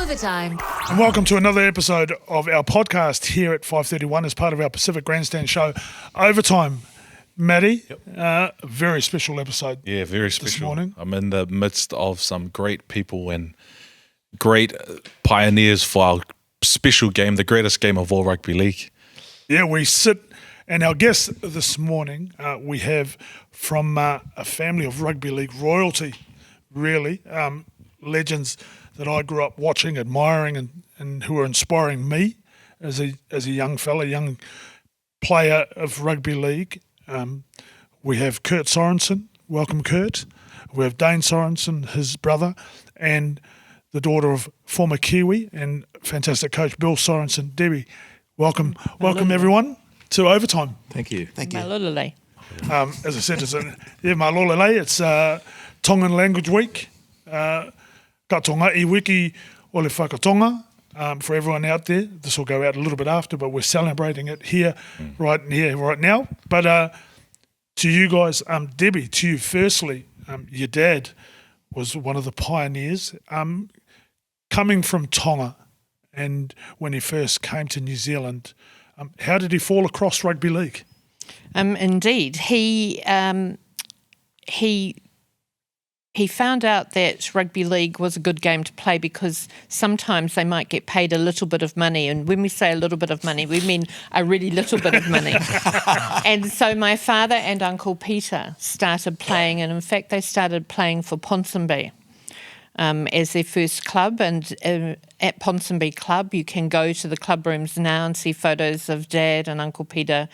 Overtime. And welcome to another episode of our podcast here at 531 as part of our Pacific Grandstand show, Overtime. Matty, very special episode. Yeah, very special. This morning. I'm in the midst of some great people and great pioneers for our special game, the greatest game of all Rugby League. Yeah, we sit, and our guest this morning we have from a family of Rugby League royalty, really, legends that I grew up watching, admiring, and who are inspiring me as a young fella, young player of Rugby League. We have Kurt Sorensen. Welcome, Kurt. We have Dane Sorensen, his brother, and the daughter of former Kiwi and fantastic coach Bill Sorensen. Debbie, welcome everyone to Overtime. Thank you. Malololei. As I said, malololei. It's Tongan Language Week. Ka tonga I wiki o le whakatonga. For everyone out there, this will go out a little bit after, but we're celebrating it here, right now. But to you guys, Debbie, to you firstly, your dad was one of the pioneers. Coming from Tonga, and when he first came to New Zealand, how did he fall across Rugby League? Indeed, he found out that rugby league was a good game to play because sometimes they might get paid a little bit of money. And when we say a little bit of money, we mean a really little bit of money. And so my father and Uncle Peter started playing, and in fact they started playing for Ponsonby as their first club. And at Ponsonby Club, you can go to the club rooms now and see photos of Dad and Uncle Peter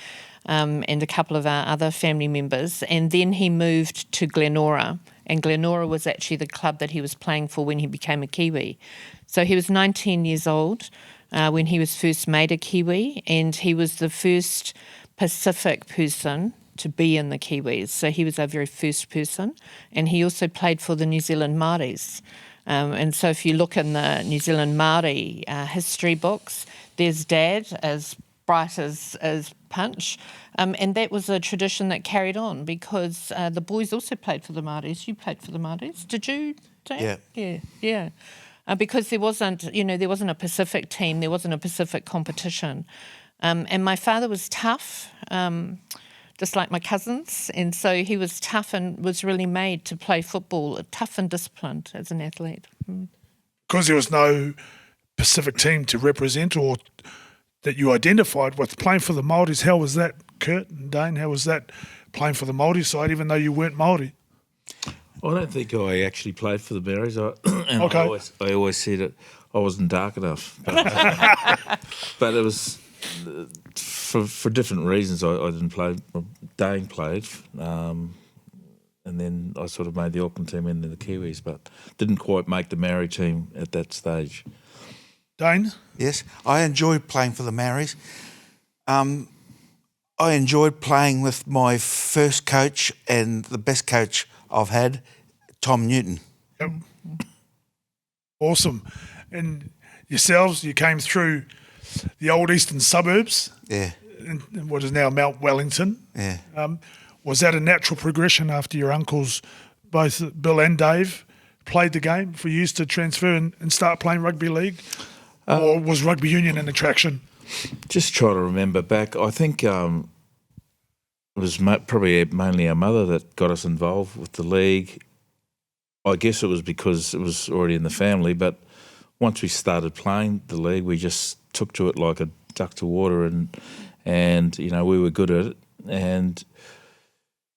and a couple of our other family members. And then he moved to Glenora. And Glenora was actually the club that he was playing for when he became a Kiwi. So he was 19 years old when he was first made a Kiwi, and he was the first Pacific person to be in the Kiwis. So he was our very first person, and he also played for the New Zealand Māoris. And so if you look in the New Zealand Māori history books, there's Dad as bright as punch. And that was a tradition that carried on because the boys also played for the Māoris. You played for the Māoris, did you, Dave? Yeah. Because there wasn't a Pacific team, there wasn't a Pacific competition. And my father was tough, just like my cousins. And so he was tough and was really made to play football, tough and disciplined as an athlete. Because there was no Pacific team to represent or that you identified with playing for the Māoris. How was that, Kurt and Dane? How was that playing for the Māori side, even though you weren't Māori? I don't think I actually played for the Maoris. Okay. I always said it. I wasn't dark enough, but it was for different reasons. I didn't play. Dane played, and then I sort of made the Auckland team and then the Kiwis, but didn't quite make the Maori team at that stage. Dane? Yes, I enjoyed playing for the Maoris. I enjoyed playing with my first coach and the best coach I've had, Tom Newton. Yep. Awesome. And yourselves, you came through the old eastern suburbs, in what is now Mount Wellington. Yeah. Was that a natural progression after your uncles, both Bill and Dave, played the game for you to transfer and start playing rugby league? Or was rugby union an attraction? Just trying to remember back. I think it was probably mainly our mother that got us involved with the league. I guess it was because it was already in the family, but once we started playing the league, we just took to it like a duck to water, and we were good at it. And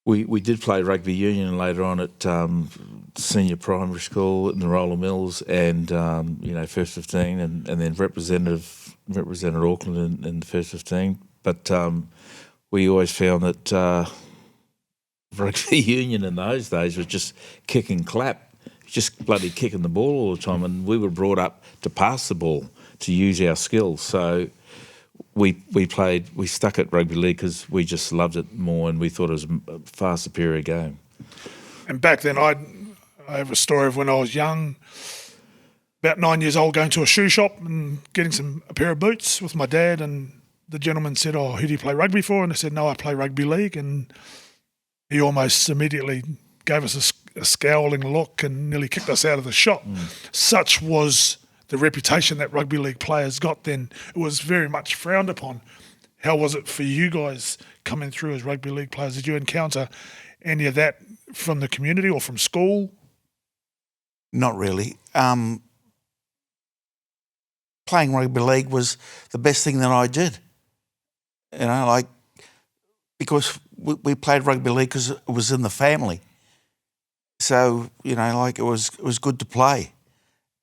we did play rugby union later on at senior primary school in the Roller Mills, and first 15, and then represented Auckland in the first 15. But we always found that rugby union in those days was just kick and clap, just bloody kicking the ball all the time, and we were brought up to pass the ball, to use our skills. So we stuck at rugby league because we just loved it more, and we thought it was a far superior game. And back then, I have a story of when I was young, about 9 years old, going to a shoe shop and getting a pair of boots with my dad, and the gentleman said, "Oh, who do you play rugby for?" And I said, "No, I play rugby league." And he almost immediately gave us a scowling look and nearly kicked us out of the shop. Such was the reputation that rugby league players got then, it was very much frowned upon. How was it for you guys coming through as rugby league players? Did you encounter any of that from the community or from school? Not really. Playing rugby league was the best thing that I did. You know, like, because we played rugby league because it was in the family. So, you know, like, it was good to play.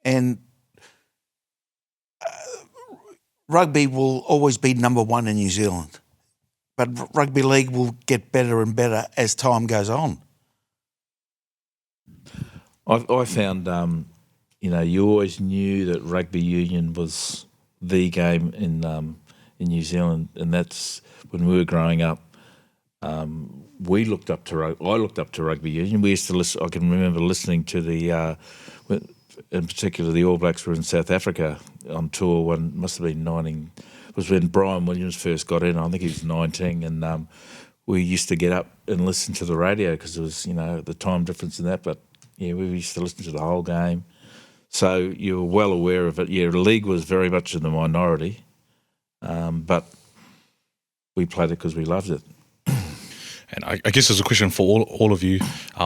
And rugby will always be number one in New Zealand. But rugby league will get better and better as time goes on. I found, you know, you always knew that rugby union was the game in New Zealand, and that's when we were growing up. I looked up to rugby union. We used to listen. I can remember listening to in particular, the All Blacks were in South Africa on tour. Must have been was when Brian Williams first got in. I think he was 19, and we used to get up and listen to the radio because it was, you know, the time difference and that. But yeah, we used to listen to the whole game. So you were well aware of it. Yeah, the league was very much in the minority, but we played it because we loved it. And I guess there's a question for all of you,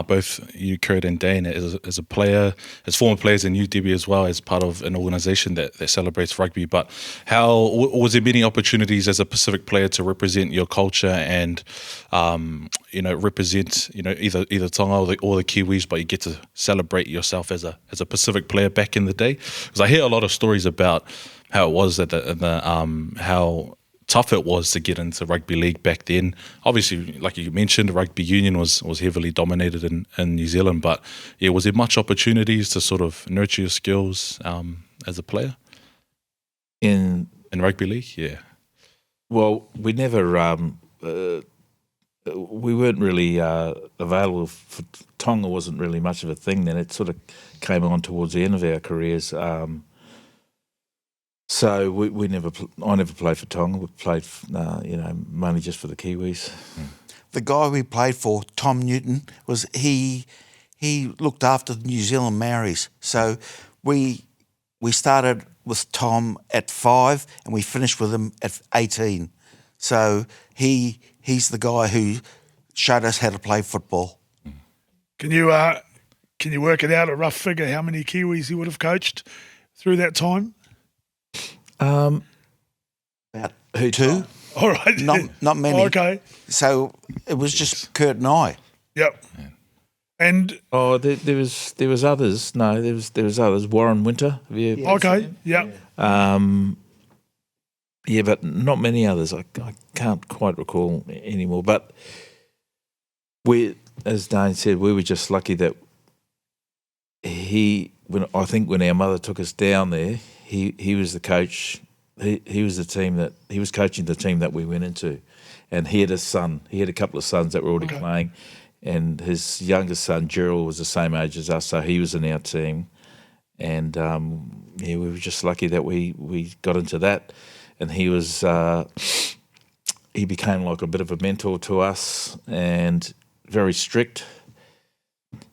both you, Kurt and Dane, as a player, as former players, and you, Debbie, as well, as part of an organisation that celebrates rugby. But how was there many opportunities as a Pacific player to represent your culture and, you know, represent, you know, either Tonga or the Kiwis, but you get to celebrate yourself as a Pacific player back in the day? Because I hear a lot of stories about how it was at how tough it was to get into rugby league back then. Obviously, like you mentioned, rugby union was heavily dominated in New Zealand, but yeah, was there much opportunities to sort of nurture your skills as a player in rugby league? Yeah. Well, we never we weren't really available for Tonga. Wasn't really much of a thing then. It sort of came on towards the end of our careers. So we never. I never played for Tonga. We played, you know, mainly just for the Kiwis. The guy we played for, Tom Newton, he looked after the New Zealand Maoris. So we started with Tom at 5 and we finished with him at 18. So he's the guy who showed us how to play football. Can you work it out, a rough figure, how many Kiwis he would have coached through that time? About 2. All right. Not many. Okay. So it was just Kurt and I. Yep. And there was others. No, there was others. Warren Winter. Have you okay. Yep. Yeah, but not many others. I can't quite recall anymore. But as Dane said, we were just lucky that when our mother took us down there, he was the coach. He was coaching the team that we went into, and he had a son. He had a couple of sons that were already playing, and his youngest son Gerald was the same age as us, so he was in our team. And we were just lucky that we got into that, and he became like a bit of a mentor to us, and very strict.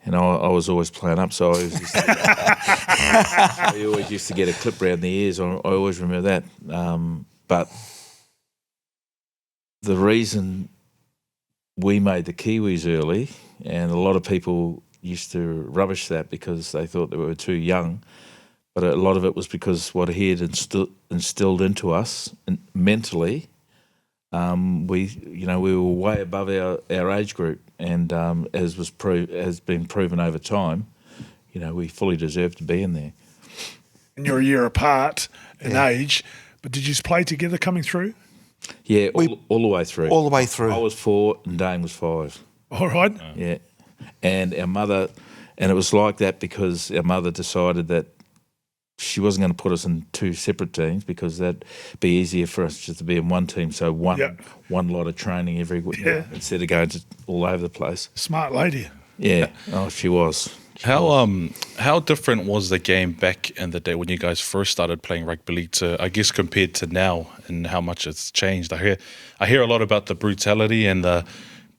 And I was always playing up, so I always used to get a clip round the ears. I always remember that. But the reason we made the Kiwis early, and a lot of people used to rubbish that because they thought they were too young, but a lot of it was because what he had instilled into us mentally. We were way above our age group, and as has been proven over time, you know, we fully deserve to be in there. And you're a year apart in age, but did you play together coming through? Yeah, all the way through. All the way through. I was 4 and Dane was 5. All right. Yeah, and our mother, and it was like that because our mother decided that she wasn't going to put us in 2 separate teams because that'd be easier for us just to be in one team. So one lot of training every week instead of going all over the place. Smart lady. Yeah. Oh, she was. How different was the game back in the day when you guys first started playing rugby league to, I guess, compared to now, and how much it's changed? I hear a lot about the brutality and the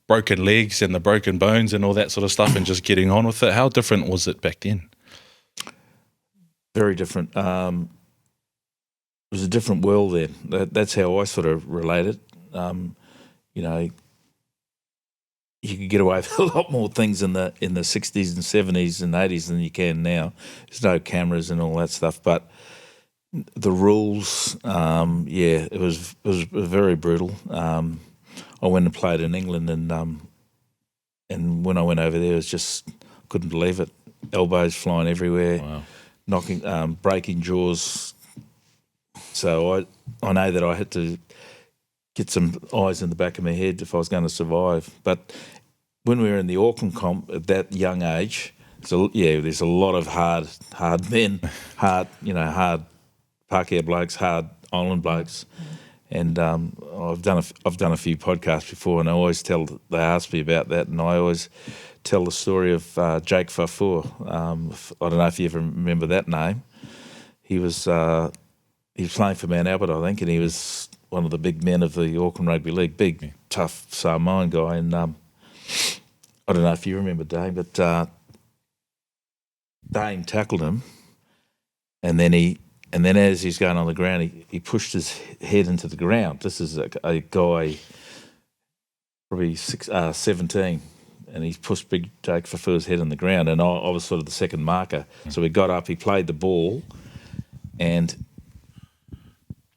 broken legs and the broken bones and all that sort of stuff, and just getting on with it. How different was it back then? very different. It was a different world then. That's how I sort of relate it. You know, you could get away with a lot more things in the 60s and 70s and 80s than you can now. There's no cameras and all that stuff, but the rules, it was very brutal. I went and played in England, and when I went over there, it was just couldn't believe it. Elbows flying everywhere, Wow. knocking, breaking jaws. So I know that I had to get some eyes in the back of my head if I was going to survive. But when we were in the Auckland comp at that young age, so there's a lot of hard men, hard Pākehā blokes, hard island blokes. And I've done a few podcasts before, and they ask me about that, and I always tell the story of Jake Fafua. I don't know if you ever remember that name. He was playing for Mount Albert, I think, and he was one of the big men of the Auckland Rugby League, big, tough Samoan guy. And I don't know if you remember Dane, but Dane tackled him, and then as he's going on the ground, he pushed his head into the ground. This is a guy probably 17, and he pushed big Jake Fafua's head in the ground, and I was sort of the second marker. So he got up, he played the ball, and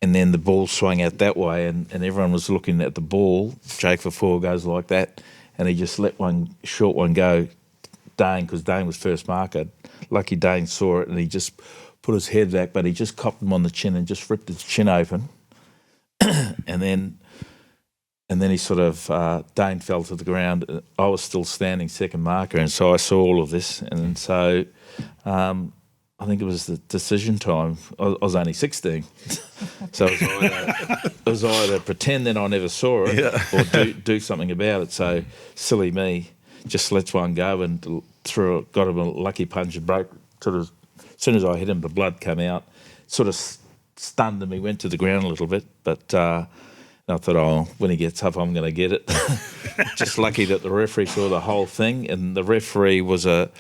then the ball swung out that way, and everyone was looking at the ball. Jake Fafua goes like that, and he just let one short one go, Dane, because Dane was first marker. Lucky Dane saw it, and he just put his head back, but he just copped him on the chin and just ripped his chin open. and then he sort of, Dane fell to the ground. I was still standing second marker, and so I saw all of this. And so I think it was the decision time. I was only 16. So it was either pretend that I never saw it or do something about it. So silly me just lets one go and got him a lucky punch and broke. Sort of, as soon as I hit him, the blood came out. Sort of stunned him. He went to the ground a little bit, but I thought, when he gets up, I'm going to get it. Just lucky that the referee saw the whole thing, and the referee was a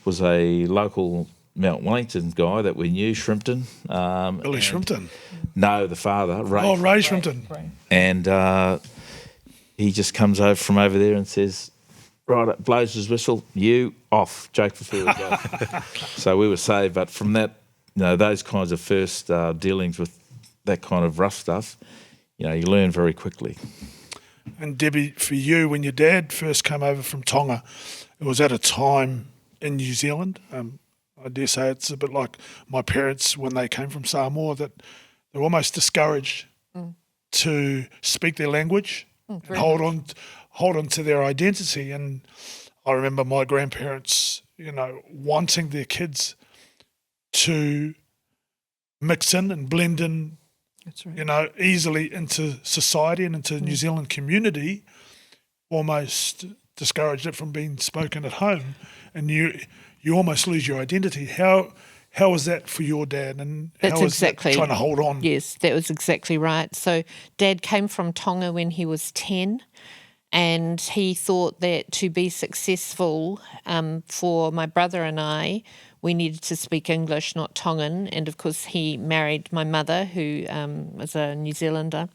local Mount Wellington guy that we knew, Shrimpton. Billy Shrimpton. No, the father, Ray. Oh, Ray Shrimpton. And he just comes over from over there and says, right, blows his whistle, you off, Jake Fafua. So we were saved, but from that, those kinds of first dealings with that kind of rough stuff, you learn very quickly. And Debbie, for you, when your dad first came over from Tonga, it was at a time in New Zealand. I dare say it's a bit like my parents when they came from Samoa, that they're almost discouraged to speak their language and hold on to their identity. And I remember my grandparents, wanting their kids to mix in and blend in, That's right. easily into society and into New Zealand community, almost discouraged it from being spoken at home, and you almost lose your identity. How was that for your dad, and That's how was exactly, that trying to hold on? Yes, that was exactly right. So Dad came from Tonga when he was 10, and he thought that to be successful for my brother and I, we needed to speak English, not Tongan. And of course, he married my mother, who was a New Zealander.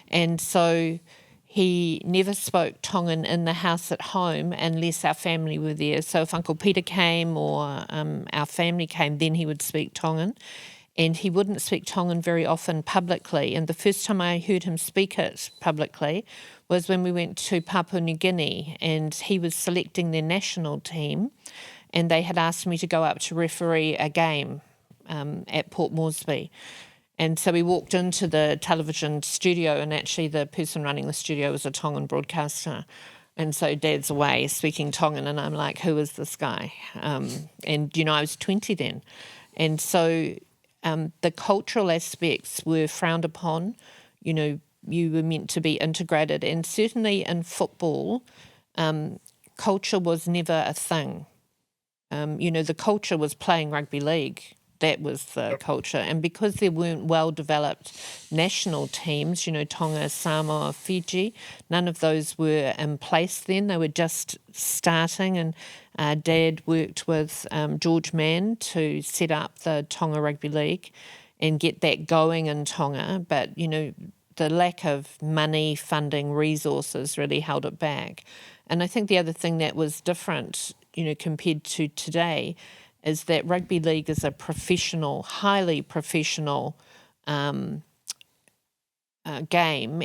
And so he never spoke Tongan in the house at home unless our family were there. So if Uncle Peter came or our family came, then he would speak Tongan. And he wouldn't speak Tongan very often publicly. And the first time I heard him speak it publicly was when we went to Papua New Guinea, and he was selecting their national team, and they had asked me to go up to referee a game at Port Moresby. And so we walked into the television studio, and actually the person running the studio was a Tongan broadcaster. And so Dad's away speaking Tongan, and I'm like, who is this guy? And, I was 20 then. And so the cultural aspects were frowned upon. You were meant to be integrated. And certainly in football, culture was never a thing. The culture was playing rugby league. That was the culture. And because there weren't well-developed national teams, Tonga, Samoa, Fiji, none of those were in place then. They were just starting, and Dad worked with George Mann to set up the Tonga Rugby League and get that going in Tonga. But, the lack of money, funding, resources really held it back. And I think the other thing that was different, compared to today, is that rugby league is a professional, highly professional game,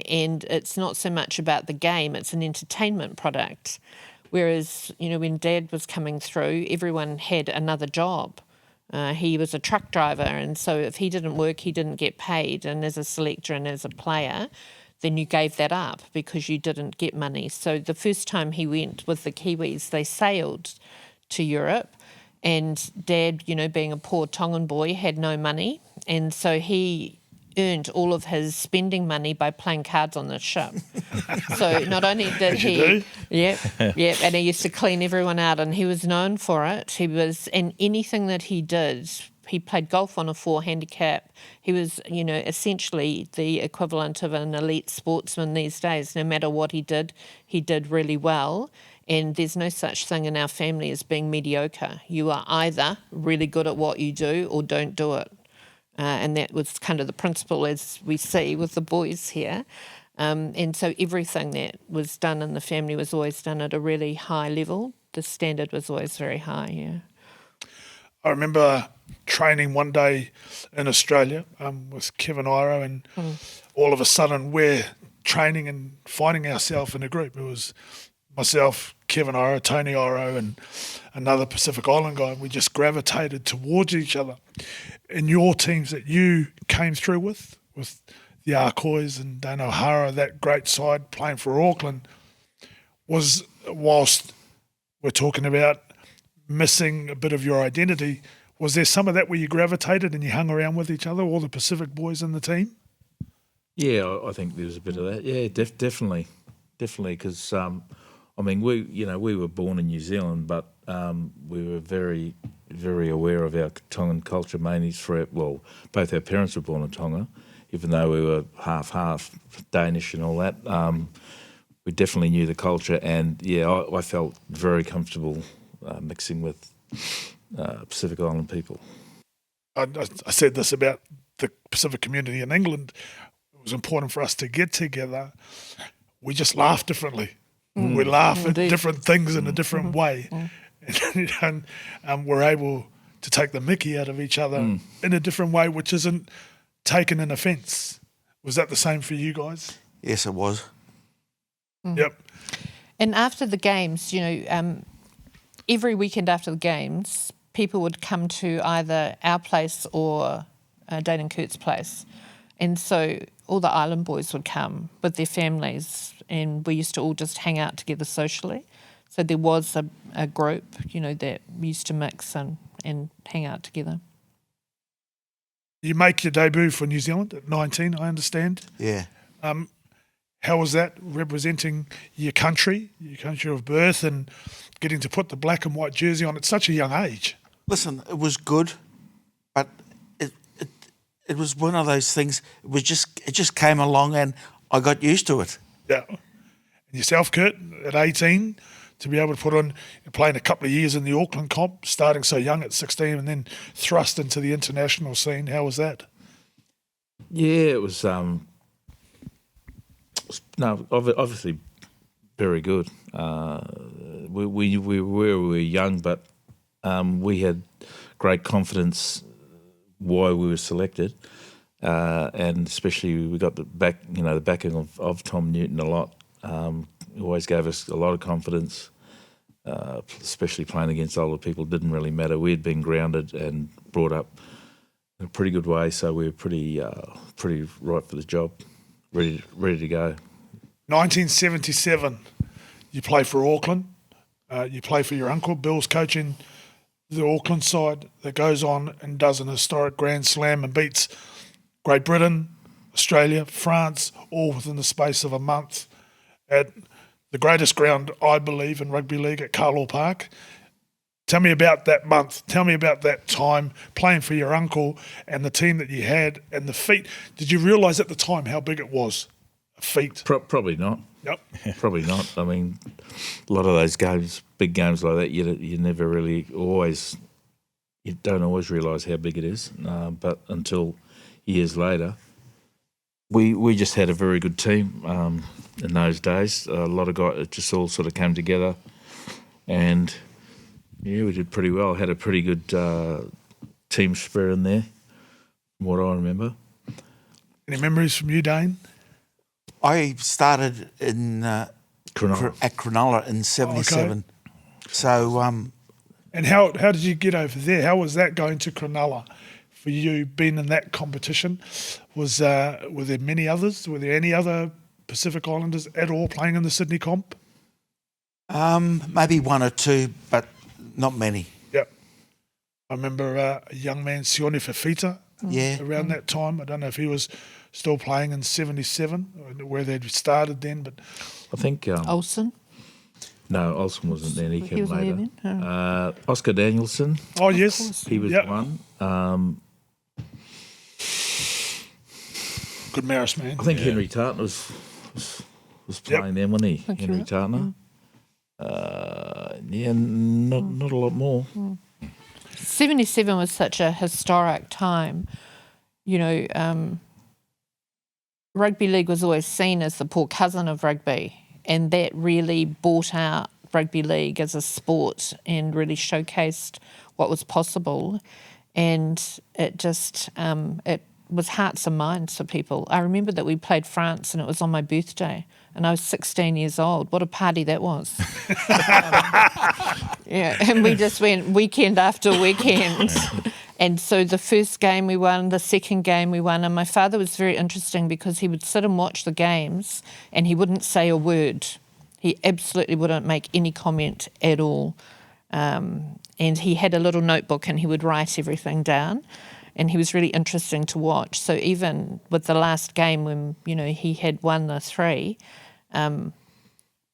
and it's not so much about the game, it's an entertainment product. Whereas, when Dad was coming through, everyone had another job. He was a truck driver, and so if he didn't work, he didn't get paid. And as a selector and as a player, then you gave that up because you didn't get money. So the first time he went with the Kiwis, they sailed to Europe. And Dad, being a poor Tongan boy, had no money. And so he earned all of his spending money by playing cards on the ship. So not only did he... Yeah, and he used to clean everyone out, and he was known for it. And anything that he did, he played golf on a 4 handicap. He was, essentially the equivalent of an elite sportsman these days. No matter what he did really well. And there's no such thing in our family as being mediocre. You are either really good at what you do or don't do it. And that was kind of the principle, as we see with the boys here. And so everything that was done in the family was always done at a really high level. The standard was always very high, yeah. I remember training one day in Australia with Kevin Iro, and all of a sudden we're training and finding ourselves in a group. It was myself, Kevin Iro, Tony Iro, and another Pacific Island guy. We just gravitated towards each other. In your teams that you came through with the Arcoys and Dane O'Hara, that great side playing for Auckland, was, whilst we're talking about missing a bit of your identity, was there some of that where you gravitated and you hung around with each other, all the Pacific boys in the team? Yeah, I think there was a bit of that. Yeah, definitely, because we were born in New Zealand, but we were very, very aware of our Tongan culture, mainly both our parents were born in Tonga, even though we were half Danish and all that. We definitely knew the culture, and I felt very comfortable mixing with Pacific Island people. I said this about the Pacific community in England. It was important for us to get together. We just laugh differently. We laugh at different things in a different way. And we're able to take the mickey out of each other in a different way, which isn't taken in offence. Was that the same for you guys? Yes, it was. Yep. And after the games, every weekend after the games, people would come to either our place or Dane and Kurt's place. And so all the island boys would come with their families, and we used to all just hang out together socially. So there was a group, that used to mix and hang out together. You make your debut for New Zealand at 19, I understand. Yeah. How was that, representing your country of birth, and getting to put the black and white jersey on at such a young age? Listen, it was good, but it was one of those things. It just came along, and I got used to it. Yeah. And yourself, Kurt, at 18, to be able to put on, playing a couple of years in the Auckland comp, starting so young at 16, and then thrust into the international scene. How was that? Yeah, it was. Obviously, very good. We were young, but we had great confidence why we were selected, and especially we got the backing of Tom Newton a lot. He always gave us a lot of confidence, especially playing against older people. It didn't really matter. We had been grounded and brought up in a pretty good way, so we were pretty right for the job, ready to go. 1977, you play for Auckland. You play for your uncle. Bill's coaching the Auckland side that goes on and does an historic Grand Slam and beats Great Britain, Australia, France, all within the space of a month at the greatest ground, I believe, in rugby league at Carlaw Park. Tell me about that month. Tell me about that time playing for your uncle and the team that you had and the feat. Did you realise at the time how big it was? A feat. Probably not. Yep. Probably not. I mean, a lot of those games, big games like that, you never really you don't always realise how big it is. But until years later, we just had a very good team in those days. A lot of guys, it just all sort of came together, and yeah, we did pretty well. Had a pretty good team spirit in there, from what I remember. Any memories from you, Dane? I started in Cronulla. at Cronulla in '77. Okay. So And how did you get over there? How was that going to Cronulla for you, being in that competition? Were there many others? Were there any other Pacific Islanders at all playing in the Sydney comp? maybe one or two, but not many. Yep. I remember a young man, Sione Fafita, Yeah. around that time. I don't know if he was still playing in '77, or where they'd started then, but I think Olsen. no, Olsen wasn't there. He came wasn't later. there then? Oscar Danielson, oh yes, he was Yep. one. Good Maris man. I think Henry Tartner was playing then, wasn't he? Think Henry you're Tartner. Yeah, not a lot more. 77 was such a historic time. You know, rugby league was always seen as the poor cousin of rugby, and that really brought out rugby league as a sport and really showcased what was possible. And it just, it was hearts and minds for people. I remember that we played France and it was on my birthday and I was 16 years old. What a party that was. Yeah, and we just went weekend after weekend. And so the first game we won, the second game we won, and my father was very interesting because he would sit and watch the games and he wouldn't say a word. He absolutely wouldn't make any comment at all. And he had a little notebook and he would write everything down. And he was really interesting to watch. So even with the last game when, you know, he had won the 3,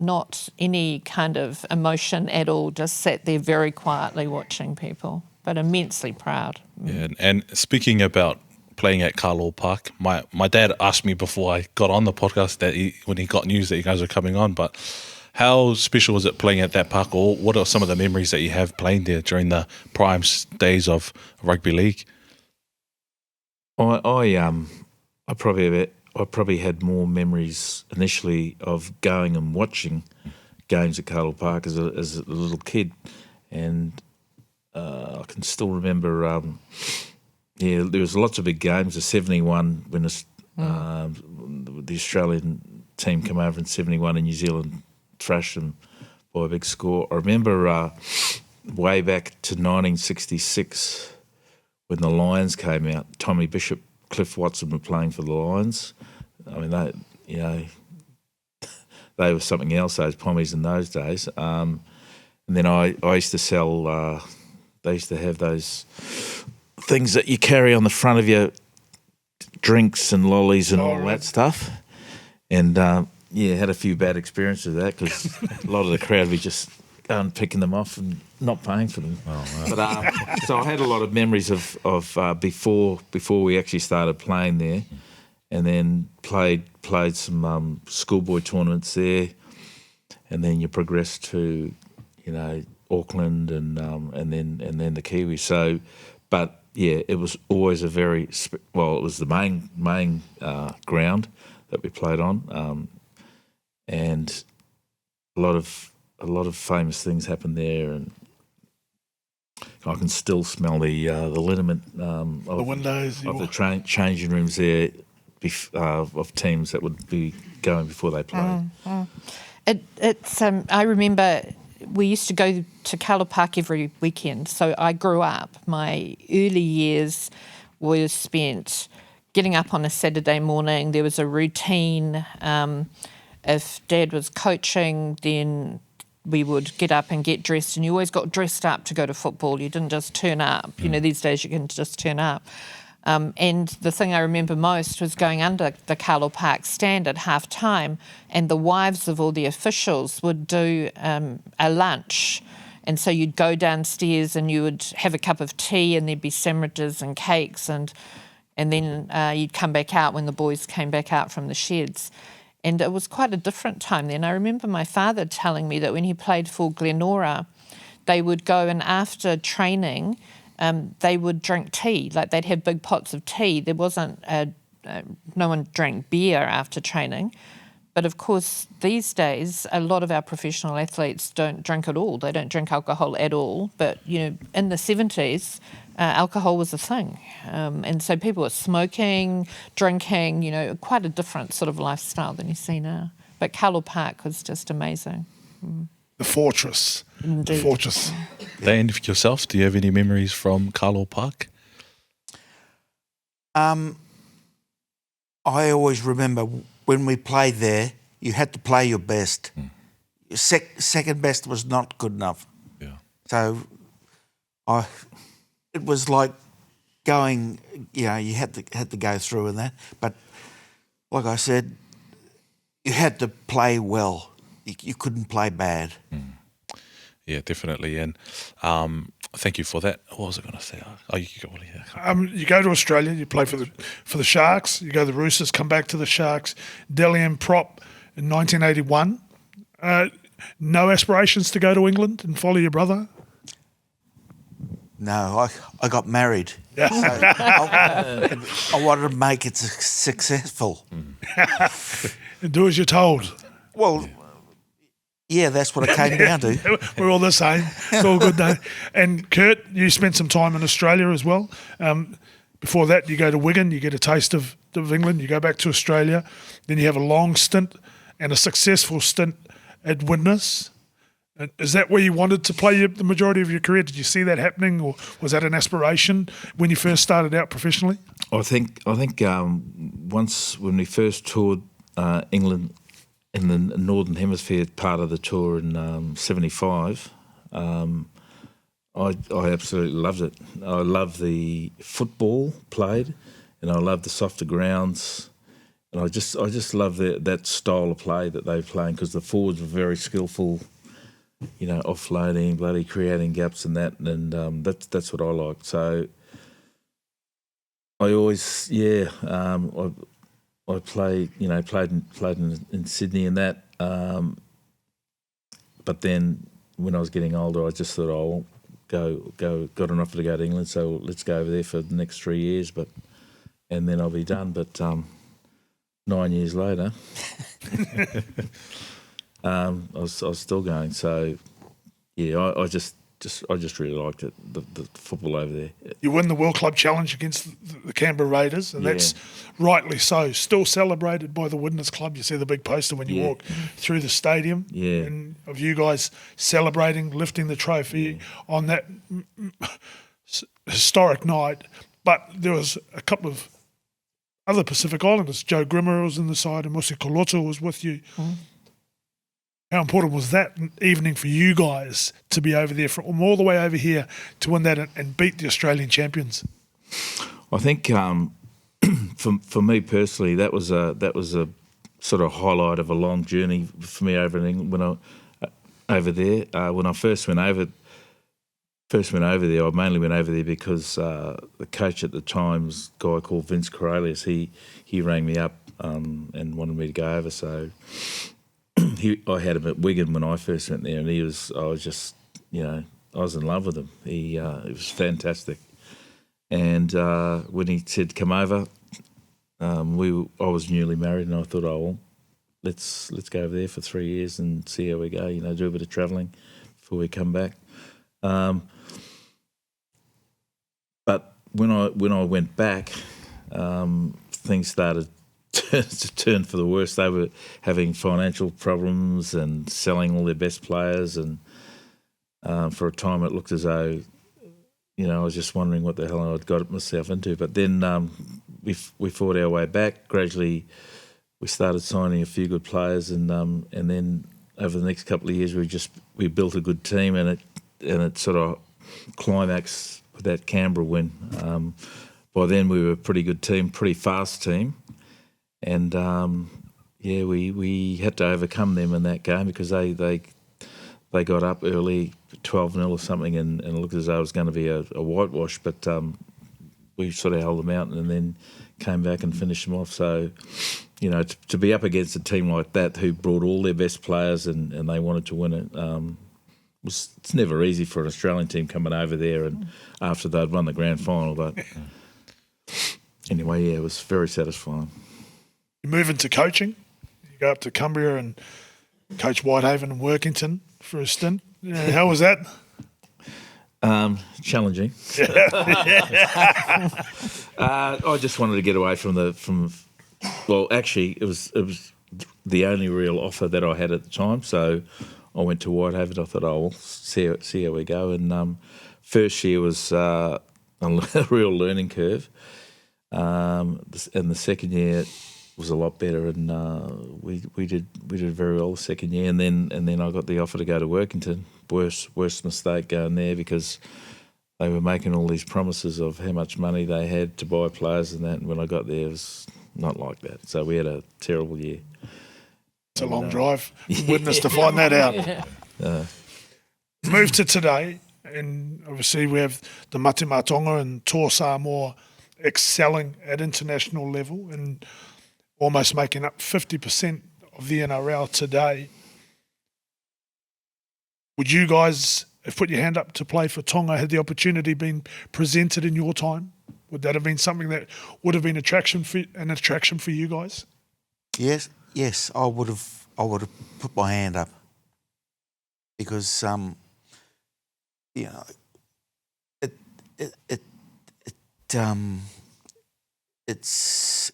not any kind of emotion at all, just sat there very quietly watching people, but immensely proud. Yeah, and speaking about playing at Carlisle Park, my dad asked me before I got on the podcast that when he got news that you guys were coming on, but how special was it playing at that park, or what are some of the memories that you have playing there during the prime days of rugby league? I probably had more memories initially of going and watching games at Carlisle Park as a little kid, and I can still remember. There was lots of big games. The '71 when the Australian team came over in '71 and New Zealand thrashed them by a big score. I remember way back to 1966. When the Lions came out, Tommy Bishop, Cliff Watson were playing for the Lions. I mean, they were something else, those Pommies in those days. And then I used to sell, they used to have those things that you carry on the front of your drinks and lollies and all that stuff. And, had a few bad experiences with that because a lot of the crowd would just go and picking them off and not paying for them. Oh, wow. But so I had a lot of memories of before we actually started playing there, and then played some schoolboy tournaments there, and then you progress to Auckland and then the Kiwi. So, but yeah, it was always it was the main ground that we played on, and a lot of famous things happened there, and I can still smell the liniment of The windows. of the changing rooms there of teams that would be going before they played. I remember we used to go to Carlisle Park every weekend. So I grew up. My early years was spent getting up on a Saturday morning. There was a routine. If Dad was coaching, then we would get up and get dressed, and you always got dressed up to go to football. You didn't just turn up. You know, these days you can just turn up. And the thing I remember most was going under the Carlisle Park stand at half time, and the wives of all the officials would do a lunch, And so you'd go downstairs and you would have a cup of tea and there'd be sandwiches and cakes and then you'd come back out when the boys came back out from the sheds. And it was quite a different time then. I remember my father telling me that when he played for Glenora, they would go and after training, they would drink tea. Like they'd have big pots of tea. There wasn't, no one drank beer after training. But of course, these days, a lot of our professional athletes don't drink at all. They don't drink alcohol at all. But, in the 70s, alcohol was a thing. And so people were smoking, drinking, quite a different sort of lifestyle than you see now. But Carlo Park was just amazing. The fortress. Indeed. The fortress. Dane, for yourself, do you have any memories from Carlo Park? I always remember when we played there, you had to play your best. Second best was not good enough. Yeah. So it was like going, you had to go through in that. But like I said, you had to play well. You couldn't play bad. Yeah, definitely. And thank you for that. What was I going to say? Oh, you go. You go to Australia, you play for the Sharks, you go to the Roosters, come back to the Sharks, Dalian Prop in 1981. No aspirations to go to England and follow your brother? No, I got married. So I wanted to make it successful. And do as you're told. Well, yeah, that's what it came down to. We're all the same. It's all good though. And Kurt, you spent some time in Australia as well. Before that, you go to Wigan, you get a taste of England, you go back to Australia, then you have a long stint and a successful stint at Widnes. And is that where you wanted to play the majority of your career? Did you see that happening, or was that an aspiration when you first started out professionally? I think once when we first toured England in the Northern Hemisphere part of the tour in 75, I absolutely loved it. I loved the football played, and I loved the softer grounds, and I just loved that style of play that they were playing, because the forwards were very skillful, offloading, bloody creating gaps and that, and that's what I liked. So I always, I played in Sydney and that, but then when I was getting older, I just thought, I'll got an offer to go to England, so let's go over there for the next 3 years, and then I'll be done. But 9 years later, I was still going. So yeah, I just really liked it, the football over there. You win the World Club Challenge against the Canberra Raiders, and that's rightly so. Still celebrated by the Widnes Club. You see the big poster when you walk through the stadium, and of you guys celebrating, lifting the trophy on that historic night. But there was a couple of other Pacific Islanders. Joe Grimmer was in the side, and Musi Koloto was with you. How important was that evening for you guys to be over there from all the way over here to win that and beat the Australian champions? I think for me personally, that was a sort of highlight of a long journey for me over in England. When I first went over there, I mainly went over there because the coach at the time was a guy called Vince Corralius. He rang me up and wanted me to go over. So I had him at Wigan when I first went there, and I was in love with him. It was fantastic. And when he said come over, I was newly married, and I thought, let's go over there for 3 years and see how we go. Do a bit of travelling before we come back. But when I went back, things started to turn for the worse. They were having financial problems and selling all their best players, and for a time it looked as though, I was just wondering what the hell I'd got myself into. But then we fought our way back. Gradually, we started signing a few good players, and then over the next couple of years, we built a good team, and it sort of climaxed with that Canberra win. By then, we were a pretty good team, pretty fast team. And we had to overcome them in that game, because they they got up early, 12-0 or something, and it looked as though it was going to be a whitewash, but we sort of held them out and then came back and finished them off. So, you know, to be up against a team like that who brought all their best players and they wanted to win it, it's never easy for an Australian team coming over there and after they'd won the grand final. But anyway, yeah, it was very satisfying. You move into coaching. You go up to Cumbria and coach Whitehaven and Workington for a stint. How was that? Challenging. I just wanted to get away from. Well, actually, it was the only real offer that I had at the time. So I went to Whitehaven. I thought, we'll see how we go. And first year was a real learning curve, and the second year was a lot better. And we did very well the second year. And then I got the offer to go to Workington. Worst mistake going there because they were making all these promises of how much money they had to buy players and that. And when I got there, it was not like that. So we had a terrible year. It's a long drive. Witness to find that out. Move to today, and obviously we have the Mate Matonga and Toa Samoa excelling at international level and almost making up 50% of the NRL today. Would you guys have put your hand up to play for Tonga had the opportunity been presented in your time? Would that have been something that would have been an attraction for you guys? Yes, I would have put my hand up because you know it's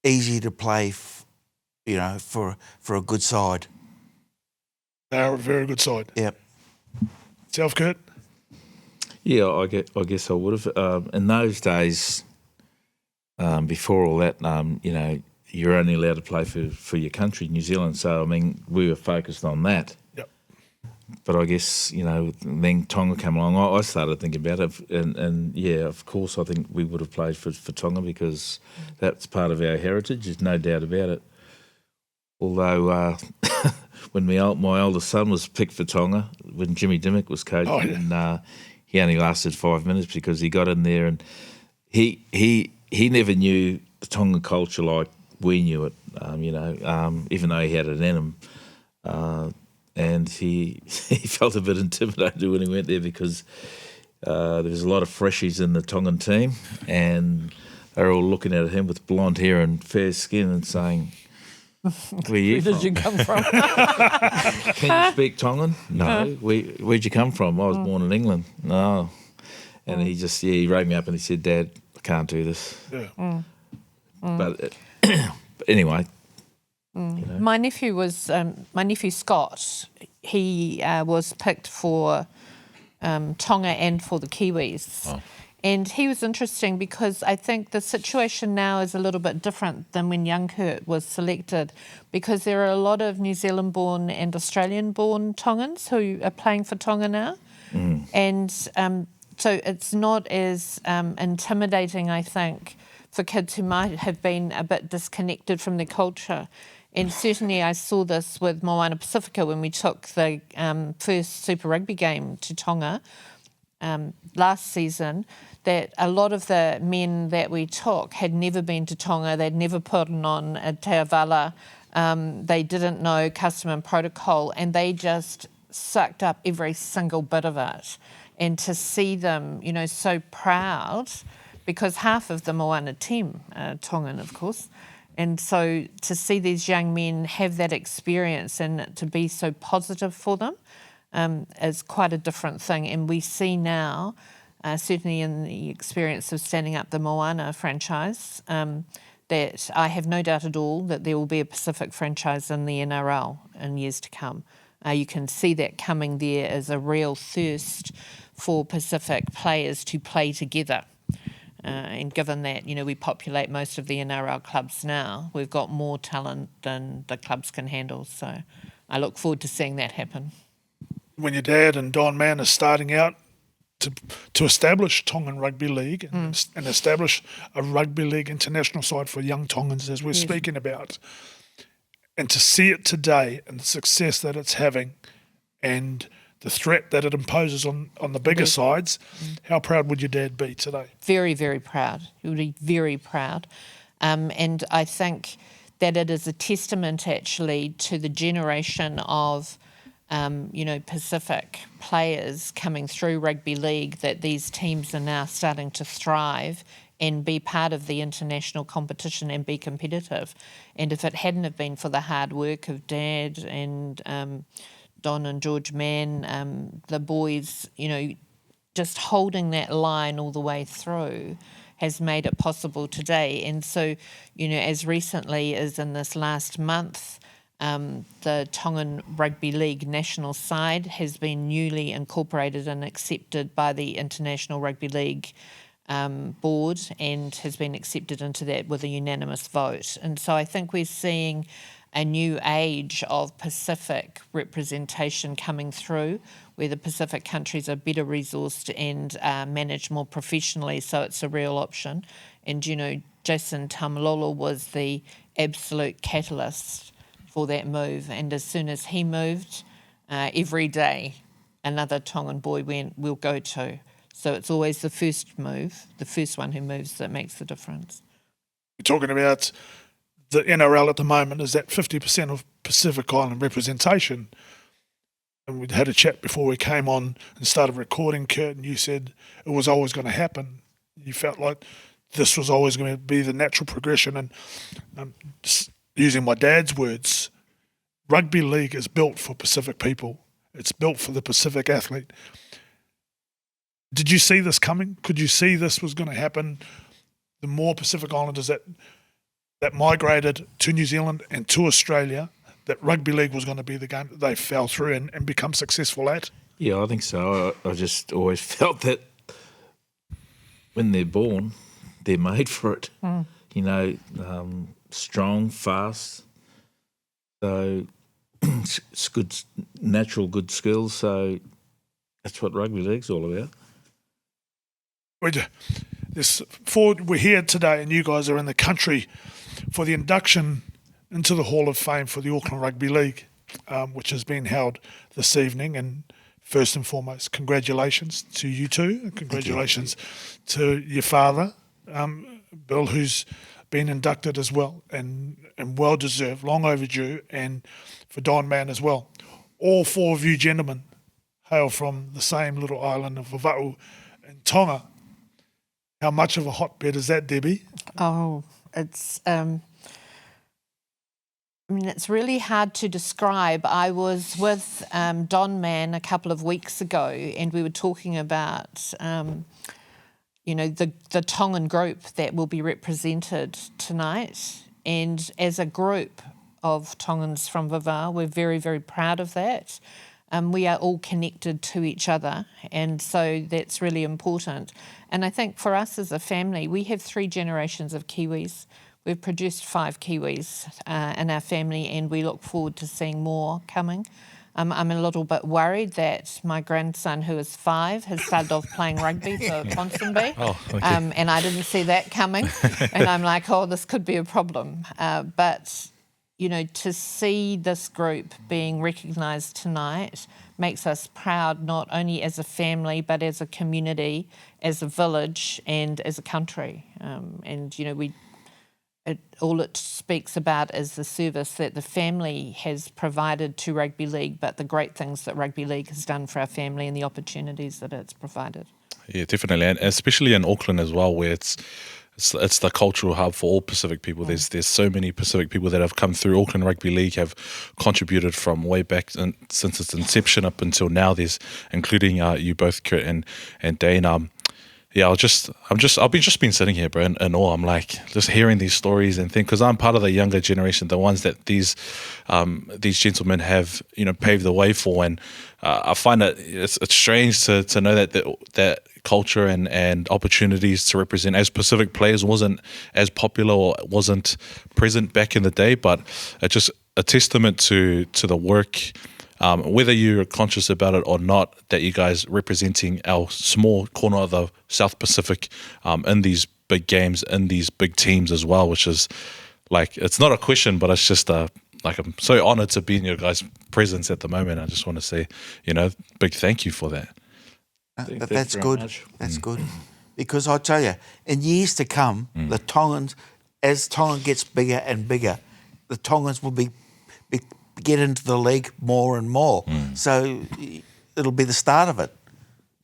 easy to play for a good side. They are a very good side. Yep. Self, Kurt? Yeah, I guess I would have. In those days, before all that, you know, you're only allowed to play for your country, New Zealand. So, I mean, we were focused on that. Yep. But I guess, you know, then Tonga came along. I started thinking about it. And yeah, of course, I think we would have played for Tonga because that's part of our heritage. There's no doubt about it. Although when my oldest son was picked for Tonga, when Jimmy Dimmock was coaching, and he only lasted 5 minutes because he got in there and he never knew the Tongan culture like we knew it, you know, even though he had it in him. And he felt a bit intimidated when he went there because there was a lot of freshies in the Tongan team and they were all looking at him with blonde hair and fair skin and saying, where did you come from? Can you speak Tongan? No. Where'd you come from? I was born in England. No. And he rang me up and he said, Dad, I can't do this. Yeah. But anyway. You know. My nephew Scott, he was picked for Tonga and for the Kiwis. Oh. And he was interesting because I think the situation now is a little bit different than when young Kurt was selected because there are a lot of New Zealand-born and Australian-born Tongans who are playing for Tonga now. Mm. And so it's not as intimidating, I think, for kids who might have been a bit disconnected from their culture. And certainly I saw this with Moana Pasifika when we took the first Super Rugby game to Tonga last season, that a lot of the men that we took had never been to Tonga, they'd never put on a te avala, they didn't know custom and protocol, and they just sucked up every single bit of it. And to see them, you know, so proud, because half of the Moana team are Tongan, of course, and so to see these young men have that experience and it to be so positive for them is quite a different thing. And we see now, certainly in the experience of standing up the Moana franchise, that I have no doubt at all that there will be a Pacific franchise in the NRL in years to come. You can see that coming. There is a real thirst for Pacific players to play together. And given that, you know, we populate most of the NRL clubs now, we've got more talent than the clubs can handle. So I look forward to seeing that happen. When your dad and Don Mann are starting out to establish Tongan Rugby League and establish a Rugby League international side for young Tongans, as we're speaking about, and to see it today and the success that it's having and the threat that it imposes on the bigger sides. How proud would your dad be today? Very, very proud. He would be very proud. And I think that it is a testament actually to the generation of, Pacific players coming through rugby league that these teams are now starting to thrive and be part of the international competition and be competitive. And if it hadn't have been for the hard work of Dad and Don and George Mann, the boys, just holding that line all the way through has made it possible today. And so, as recently as in this last month, the Tongan Rugby League national side has been newly incorporated and accepted by the International Rugby League board and has been accepted into that with a unanimous vote. And so I think we're seeing a new age of Pacific representation coming through, where the Pacific countries are better resourced and managed more professionally, so it's a real option. And, Jason Tamalolo was the absolute catalyst for that move. And as soon as he moved, every day another Tongan boy we'll go to. So it's always the first move, the first one who moves that makes the difference. We're talking about the NRL at the moment is at 50% of Pacific Island representation. And we'd had a chat before we came on and started recording, Kurt, and you said it was always going to happen. You felt like this was always going to be the natural progression. And just using my dad's words, rugby league is built for Pacific people. It's built for the Pacific athlete. Did you see this coming? Could you see this was going to happen? The more Pacific Islanders that migrated to New Zealand and to Australia, that rugby league was going to be the game that they fell through and become successful at? Yeah, I think so. I just always felt that when they're born, they're made for it. Strong, fast. So it's good, natural, good skills. So that's what rugby league's all about. We're here today, and you guys are in the country for the induction into the Hall of Fame for the Auckland Rugby League, which has been held this evening. And first and foremost, congratulations to you two, and congratulations to your father, Bill, who's been inducted as well, and well deserved, long overdue, and for Don Mann as well. All four of you gentlemen hail from the same little island of Vava'u in Tonga. How much of a hotbed is that, Debbie? Oh, it's it's really hard to describe. I was with Don Mann a couple of weeks ago, and we were talking about, the Tongan group that will be represented tonight. And as a group of Tongans from Vava'u, we're very, very proud of that. We are all connected to each other, and so that's really important. And I think for us as a family, we have 3 generations of Kiwis. We've produced 5 Kiwis in our family, and we look forward to seeing more coming. I'm a little bit worried that my grandson, who is 5, has started off playing rugby for Ponsonby, and I didn't see that coming. And I'm like, this could be a problem. But to see this group being recognised tonight makes us proud, not only as a family, but as a community, as a village, and as a country. All it speaks about is the service that the family has provided to rugby league, but the great things that rugby league has done for our family and the opportunities that it's provided. Yeah, definitely, and especially in Auckland as well, where it's the cultural hub for all Pacific people. There's so many Pacific people that have come through. Auckland Rugby League have contributed from way back since its inception up until now. There's including you both, Kurt and Dane. I've just been sitting here, bro, in awe. I'm like just hearing these stories and think, because I'm part of the younger generation, the ones that these gentlemen have paved the way for, and I find that it's strange to know that culture and opportunities to represent as Pacific players wasn't as popular or wasn't present back in the day, but it's just a testament to the work. Whether you're conscious about it or not, that you guys representing our small corner of the South Pacific in these big games, in these big teams as well, which is like, it's not a question, but it's just I'm so honoured to be in your guys' presence at the moment. I just want to say, big thank you for that. But that's good. That's good. Because I tell you, in years to come, the Tongans, as Tongan gets bigger and bigger, the Tongans will get into the league more and more. So it'll be the start of it.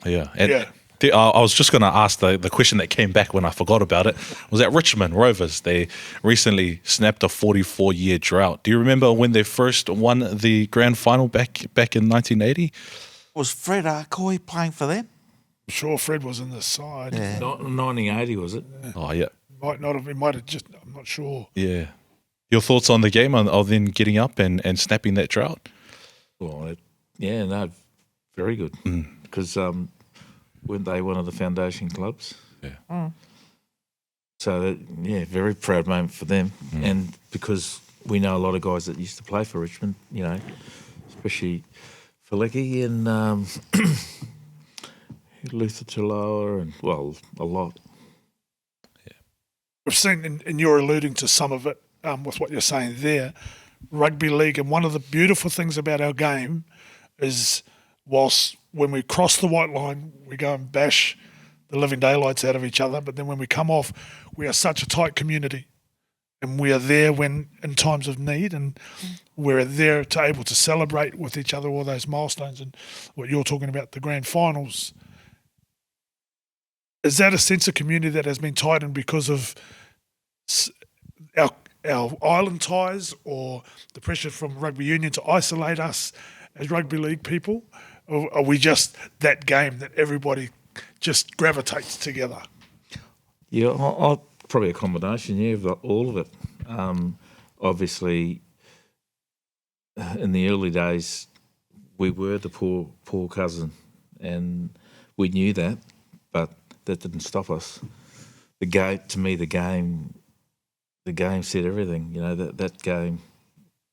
Yeah. I was just going to ask the question that came back when I forgot about it. Was at Richmond Rovers. They recently snapped a 44-year drought. Do you remember when they first won the grand final back in 1980? Was Fred Arcoy playing for them? I'm sure Fred was in the side. Yeah. 1980, was it? Oh, yeah. Might not have. He might have just. I'm not sure. Yeah. Your thoughts on the game, on then getting up and snapping that drought? Well, very good. Because weren't they one of the foundation clubs? Yeah. So, very proud moment for them. And because we know a lot of guys that used to play for Richmond, especially Felecki and Luther Talanoa and, a lot. Yeah. We've seen, and you're alluding to some of it with what you're saying there, rugby league. And one of the beautiful things about our game is whilst when we cross the white line, we go and bash the living daylights out of each other. But then when we come off, we are such a tight community. And we are there when in times of need, and we're there to able to celebrate with each other all those milestones. And what you're talking about, the grand finals, is that a sense of community that has been tightened because of our island ties, or the pressure from rugby union to isolate us as rugby league people? Or are we just that game that everybody just gravitates together? Yeah, probably a combination, of all of it. Obviously, in the early days, we were the poor cousin, and we knew that, but that didn't stop us. The game said everything. That game,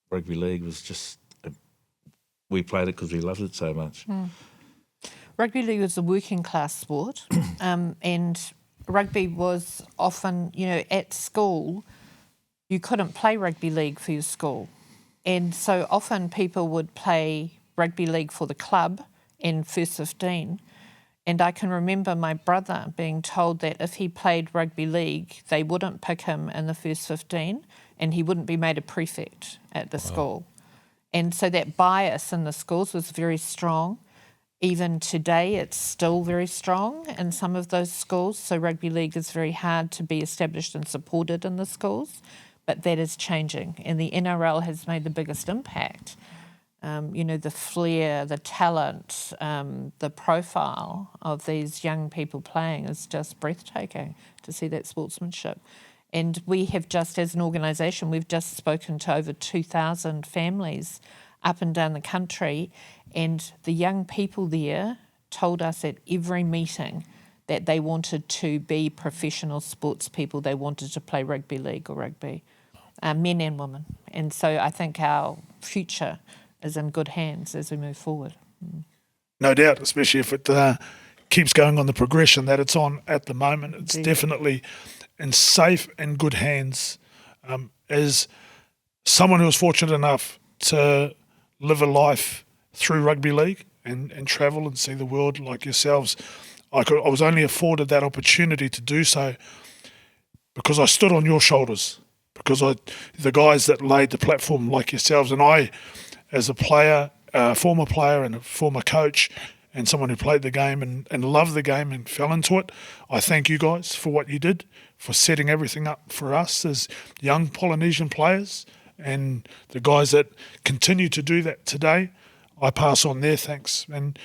rugby league, was just we played it because we loved it so much. Rugby league was a working class sport, and rugby was often, at school, you couldn't play rugby league for your school. And so often people would play rugby league for the club in first 15. And I can remember my brother being told that if he played rugby league, they wouldn't pick him in the first 15 and he wouldn't be made a prefect at the school. And so that bias in the schools was very strong. Even today, it's still very strong in some of those schools. So rugby league is very hard to be established and supported in the schools, but that is changing. And the NRL has made the biggest impact. The flair, the talent, the profile of these young people playing is just breathtaking to see that sportsmanship. And we have just, as an organisation, we've just spoken to over 2,000 families up and down the country, and the young people there told us at every meeting that they wanted to be professional sports people. They wanted to play rugby league or rugby, men and women. And so I think our future is in good hands as we move forward. No doubt, especially if it keeps going on the progression that it's on at the moment. It's definitely in safe and good hands. As someone who was fortunate enough to live a life through rugby league and travel and see the world like yourselves, I was only afforded that opportunity to do so because I stood on your shoulders, because the guys that laid the platform like yourselves, and I, as a player, a former player and a former coach, and someone who played the game and loved the game and fell into it, I thank you guys for what you did, for setting everything up for us as young Polynesian players, and the guys that continue to do that today. I pass on their thanks. And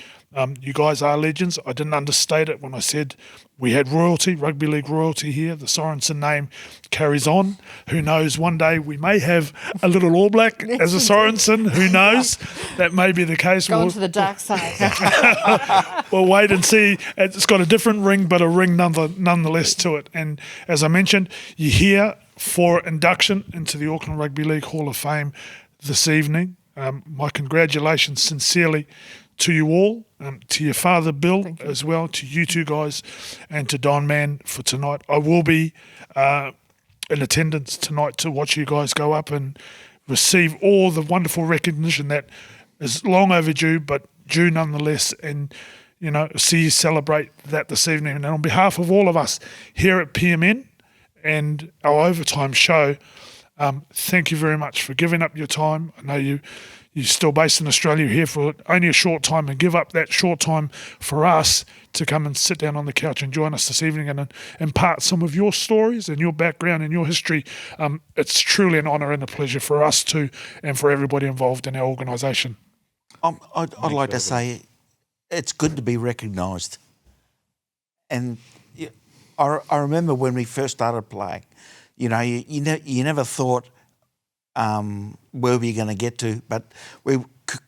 you guys are legends. I didn't understate it when I said we had royalty, rugby league royalty here. The Sorensen name carries on. Who knows, one day we may have a little All Black as a Sorensen. Who knows? That may be the case. Go to the dark side. We'll wait and see. It's got a different ring, but a ring nonetheless to it. And as I mentioned, you're here for induction into the Auckland Rugby League Hall of Fame this evening. My congratulations sincerely to you all, to your father Bill as well, to you two guys, and to Don Mann for tonight. I will be in attendance tonight to watch you guys go up and receive all the wonderful recognition that is long overdue, but due nonetheless. And, you know, see you celebrate that this evening. And on behalf of all of us here at PMN and our overtime show, thank you very much for giving up your time. I know you're still based in Australia, here for only a short time, and give up that short time for us to come and sit down on the couch and join us this evening and impart some of your stories and your background and your history. It's truly an honour and a pleasure for us too, and for everybody involved in our organisation. I'd like to say it's good to be recognised. And I remember when we first started playing, you know, you never thought where we were going to get to, but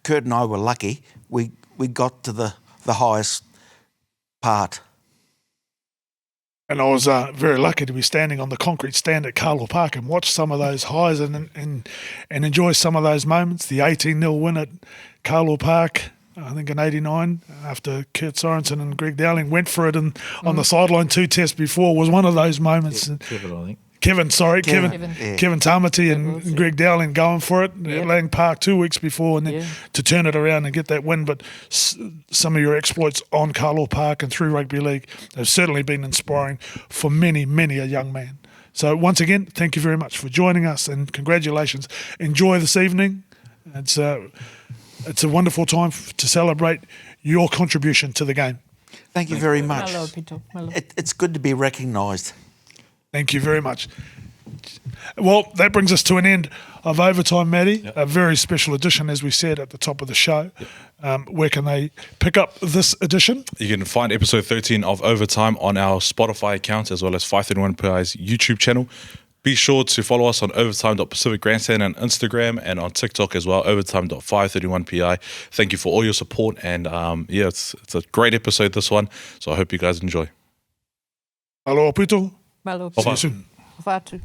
Kurt and I were lucky. We got to the highest part. And I was very lucky to be standing on the concrete stand at Carlaw Park and watch some of those highs and enjoy some of those moments. The 18-0 win at Carlaw Park, I think in '89, after Kurt Sorensen and Greg Dowling went for it on the sideline 2 tests before, was one of those moments. Yeah, Kevin, I think. Kevin Tamati Yeah. and Greg Dowling going for it at Lang Park 2 weeks before, and then to turn it around and get that win. But some of your exploits on Carlaw Park and through Rugby League have certainly been inspiring for many, many a young man. So once again, thank you very much for joining us, and congratulations. Enjoy this evening. It's a wonderful time to celebrate your contribution to the game. Thank you very much. Malo, Pito. Malo. It's good to be recognised. Thank you very much. Well, that brings us to an end of Overtime, Matty. Yep. A very special edition, as we said at the top of the show. Where can they pick up this edition? You can find episode 13 of Overtime on our Spotify account, as well as 531PI's YouTube channel. Be sure to follow us on overtime.Pacific Grandstand on Instagram, and on TikTok as well, overtime.531PI. Thank you for all your support, and it's a great episode, this one, so I hope you guys enjoy. Aloha, Pito. Malo. See you soon. Vatu.